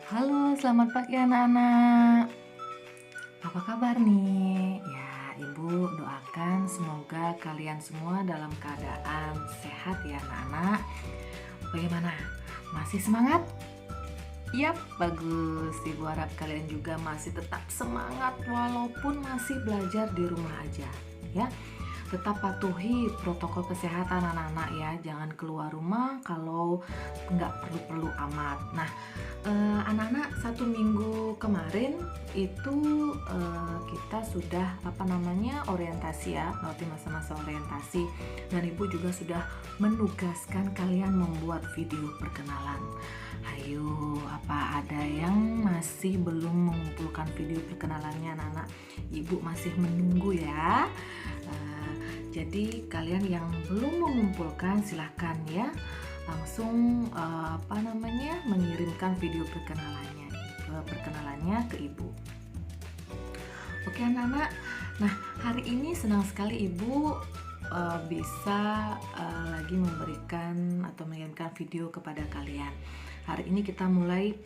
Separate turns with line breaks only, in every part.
Halo, selamat pagi anak-anak. Apa kabar nih? Ya, Ibu doakan semoga kalian semua dalam keadaan sehat ya anak-anak. Bagaimana? Masih semangat? Yap, bagus. Ibu harap kalian juga masih tetap semangat walaupun masih belajar di rumah aja, ya. Tetap patuhi protokol kesehatan anak-anak ya. Jangan keluar rumah kalau nggak perlu-perlu amat. Nah, anak-anak 1 minggu kemarin itu kita sudah orientasi ya, melewati masa-masa orientasi, dan ibu juga sudah menugaskan kalian membuat video perkenalan. Ayo, apa ada yang masih belum mengumpulkan video perkenalannya anak-anak? Ibu masih menunggu ya. Jadi kalian yang belum mengumpulkan silahkan ya langsung mengirimkan video perkenalannya ke ibu. Oke anak-anak. Nah, hari ini senang sekali ibu bisa lagi memberikan atau mengirimkan video kepada kalian. Hari ini kita mulai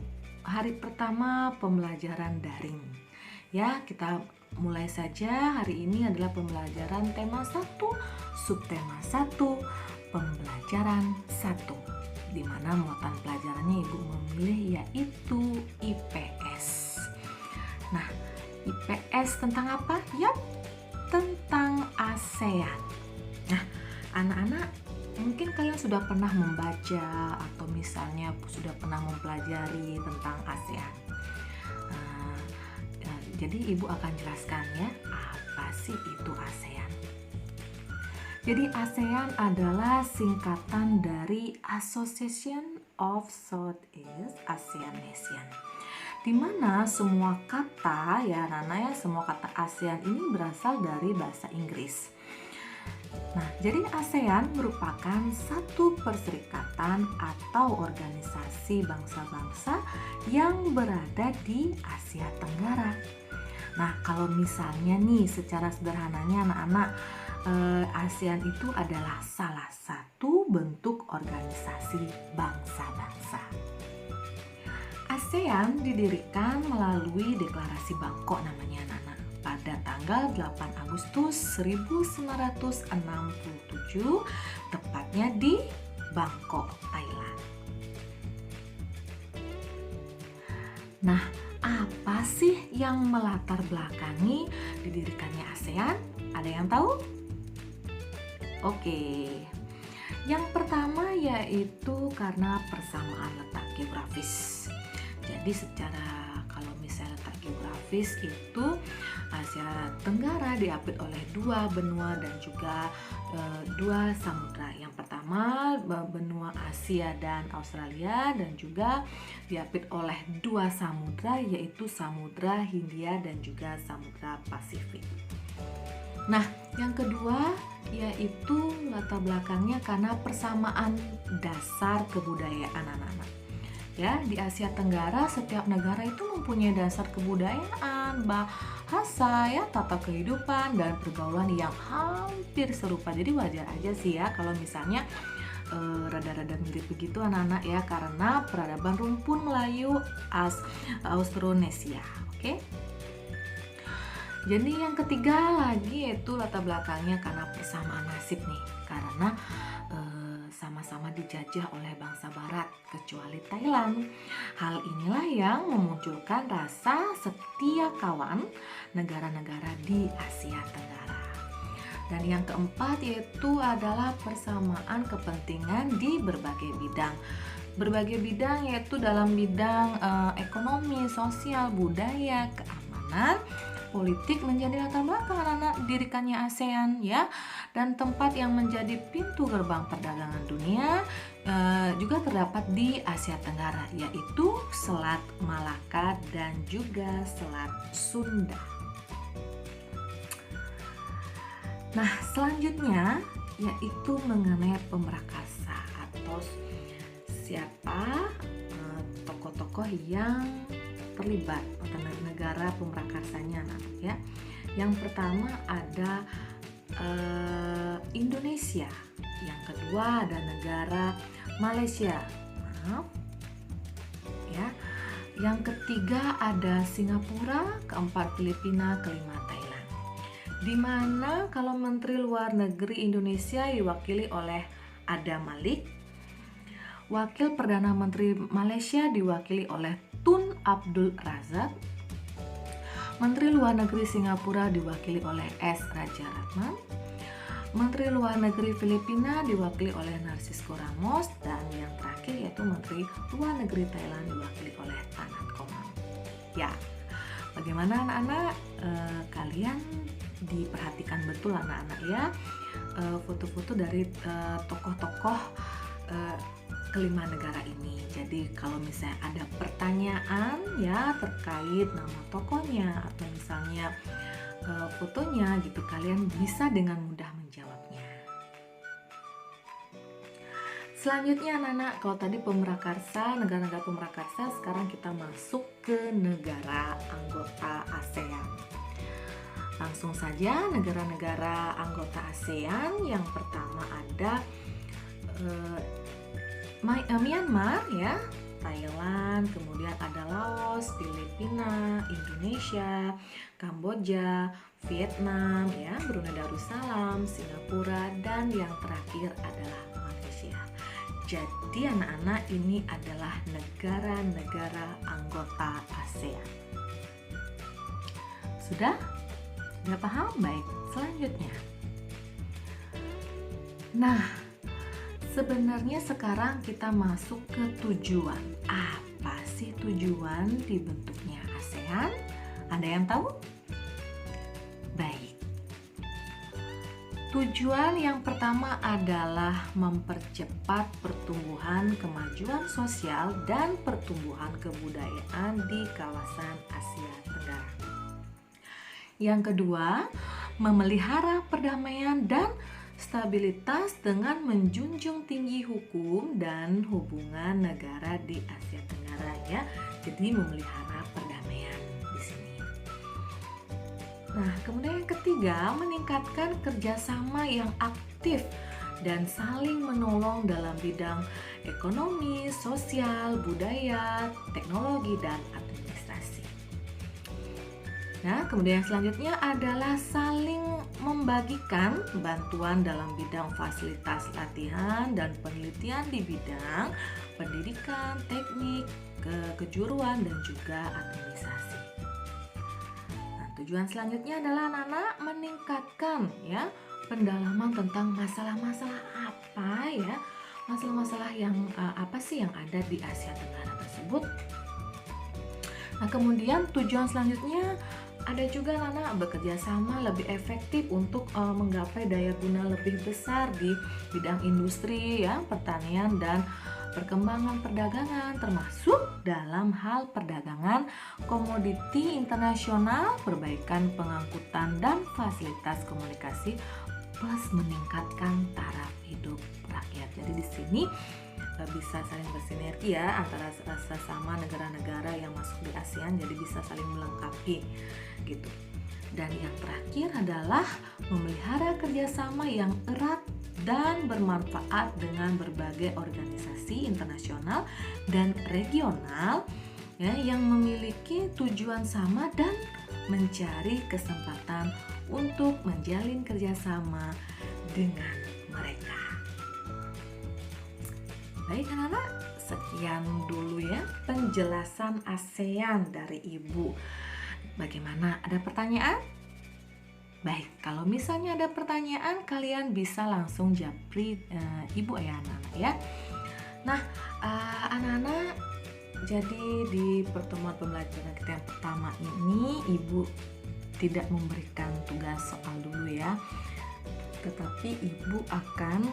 hari pertama pembelajaran daring. Ya, kita mulai saja. Hari ini adalah pembelajaran tema 1, subtema 1, pembelajaran 1, di mana muatan pelajarannya ibu memilih yaitu IPS. Nah, IPS tentang apa? Yap, tentang ASEAN. Nah, anak-anak, mungkin kalian sudah pernah membaca atau misalnya sudah pernah mempelajari tentang ASEAN. Jadi ibu akan jelaskan ya, apa sih itu ASEAN. Jadi ASEAN adalah singkatan dari Association of Southeast Asian Nation, di mana semua kata ya Nana ya, semua kata ASEAN ini berasal dari bahasa Inggris. Nah, jadi ASEAN merupakan satu perserikatan atau organisasi bangsa-bangsa yang berada di Asia Tenggara. Nah, kalau misalnya nih secara sederhananya anak-anak, ASEAN itu adalah salah satu bentuk organisasi bangsa-bangsa. ASEAN didirikan melalui Deklarasi Bangkok namanya anak-anak pada tanggal 8 Agustus 1967, tepatnya di Bangkok, Thailand. Nah, apa sih yang melatar belakangi didirikannya ASEAN? Ada yang tahu? Oke. Yang pertama yaitu karena persamaan letak geografis. Jadi kalau misalnya letak geografis itu Asia Tenggara diapit oleh 2 benua dan juga 2 samudra. Yang pertama benua Asia dan Australia, dan juga diapit oleh 2 samudra yaitu Samudra Hindia dan juga Samudra Pasifik. Nah, yang kedua yaitu latar belakangnya karena persamaan dasar kebudayaan anak-anak. Ya, di Asia Tenggara setiap negara itu mempunyai dasar kebudayaan, bahasa, ya, tata kehidupan dan pergaulan yang hampir serupa. Jadi wajar aja sih ya kalau misalnya rada-rada mirip begitu anak-anak ya, karena peradaban rumpun Melayu Austronesia. Oke? Jadi yang ketiga lagi yaitu latar belakangnya karena persamaan nasib nih, karena sama-sama dijajah oleh bangsa barat kecuali Thailand. Hal inilah yang memunculkan rasa setia kawan negara-negara di Asia Tenggara. Dan yang keempat yaitu adalah persamaan kepentingan di berbagai bidang. Berbagai bidang yaitu dalam bidang ekonomi, sosial, budaya, keamanan, politik menjadi latar belakang anak-anak didirikannya ASEAN ya, dan tempat yang menjadi pintu gerbang perdagangan dunia juga terdapat di Asia Tenggara, yaitu Selat Malaka dan juga Selat Sunda. Nah, selanjutnya yaitu mengenai pemrakarsa atau siapa tokoh-tokoh yang terlibat atau negara pemrakarsanya anak-anak ya. Yang pertama ada Indonesia, yang kedua ada negara Malaysia, maaf ya, Yang ketiga ada Singapura, keempat Filipina, kelima Thailand. Di mana kalau Menteri Luar Negeri Indonesia diwakili oleh Adam Malik, Wakil Perdana Menteri Malaysia diwakili oleh Tun Abdul Razak, Menteri Luar Negeri Singapura diwakili oleh S. Rajaratnam, Menteri Luar Negeri Filipina diwakili oleh Narcisco Ramos, dan yang terakhir yaitu Menteri Luar Negeri Thailand diwakili oleh Anand Komang. Ya, bagaimana anak-anak? Kalian diperhatikan betul anak-anak ya, foto-foto dari tokoh-tokoh kelima negara ini. Jadi kalau misalnya ada pertanyaan ya terkait nama tokohnya atau misalnya fotonya gitu, kalian bisa dengan mudah menjawabnya. Selanjutnya anak-anak, kalau tadi pemrakarsa, negara-negara pemrakarsa, sekarang kita masuk ke negara anggota ASEAN. Langsung saja negara-negara anggota ASEAN. Yang pertama ada Myanmar ya, Thailand, kemudian ada Laos, Filipina, Indonesia, Kamboja, Vietnam ya, Brunei Darussalam, Singapura, dan yang terakhir adalah Malaysia. Jadi anak-anak, ini adalah negara-negara anggota ASEAN. Sudah? Sudah paham? Baik, selanjutnya. Nah, sebenarnya sekarang kita masuk ke tujuan. Apa sih tujuan dibentuknya ASEAN? Ada yang tahu? Baik. Tujuan yang pertama adalah mempercepat pertumbuhan kemajuan sosial dan pertumbuhan kebudayaan di kawasan Asia Tenggara. Yang kedua, memelihara perdamaian dan stabilitas dengan menjunjung tinggi hukum dan hubungan negara di Asia Tenggara ya. Jadi memelihara perdamaian di sini. Nah, kemudian yang ketiga, meningkatkan kerjasama yang aktif dan saling menolong dalam bidang ekonomi, sosial, budaya, teknologi, dan administrasi. Nah, kemudian selanjutnya adalah saling membagikan bantuan dalam bidang fasilitas latihan dan penelitian di bidang pendidikan, teknik, kejuruan, dan juga administrasi. Nah, tujuan selanjutnya adalah anak-anak meningkatkan ya pendalaman tentang masalah-masalah apa ya, masalah-masalah yang apa sih yang ada di Asia Tenggara tersebut. Nah, kemudian tujuan selanjutnya ada juga anak bekerja sama lebih efektif untuk menggapai daya guna lebih besar di bidang industri ya, pertanian dan perkembangan perdagangan, termasuk dalam hal perdagangan komoditi internasional, perbaikan pengangkutan dan fasilitas komunikasi, plus meningkatkan taraf hidup rakyat. Jadi di sini bisa saling bersinergi ya antara sesama negara-negara yang masuk di ASEAN, jadi bisa saling melengkapi gitu. Dan yang terakhir adalah memelihara kerjasama yang erat dan bermanfaat dengan berbagai organisasi internasional dan regional ya, yang memiliki tujuan sama dan mencari kesempatan untuk menjalin kerjasama dengan mereka. Baik anak-anak, sekian dulu ya penjelasan ASEAN dari Ibu. Bagaimana, ada pertanyaan? Baik, kalau misalnya ada pertanyaan, kalian bisa langsung japri Ibu ya anak-anak ya. Nah, anak-anak, jadi di pertemuan pembelajaran kita yang pertama ini Ibu tidak memberikan tugas soal dulu ya, tetapi Ibu akan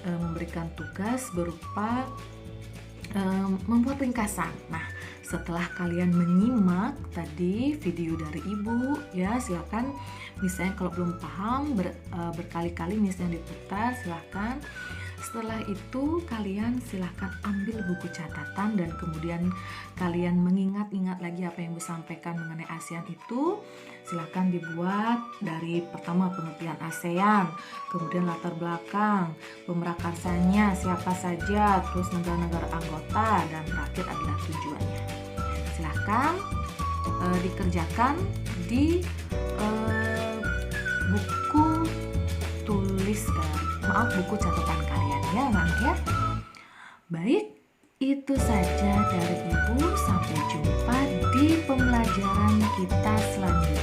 memberikan tugas berupa membuat ringkasan. Nah, setelah kalian menyimak tadi video dari Ibu ya, silakan misalnya kalau belum paham berkali-kali misalnya diputar, silakan. Setelah itu kalian silakan ambil buku catatan dan kemudian kalian mengingat-ingat lagi apa yang Ibu sampaikan mengenai ASEAN itu. Silakan dibuat dari pertama pengertian ASEAN, kemudian latar belakang, pemerakarsanya siapa saja, terus negara-negara anggota, dan terakhir adalah tujuannya. Silakan silahkan dikerjakan di buku buku catatan kalian ya anak-anak ya. Baik, itu saja dari Ibu. Sampai jumpa di pembelajaran kita selanjutnya.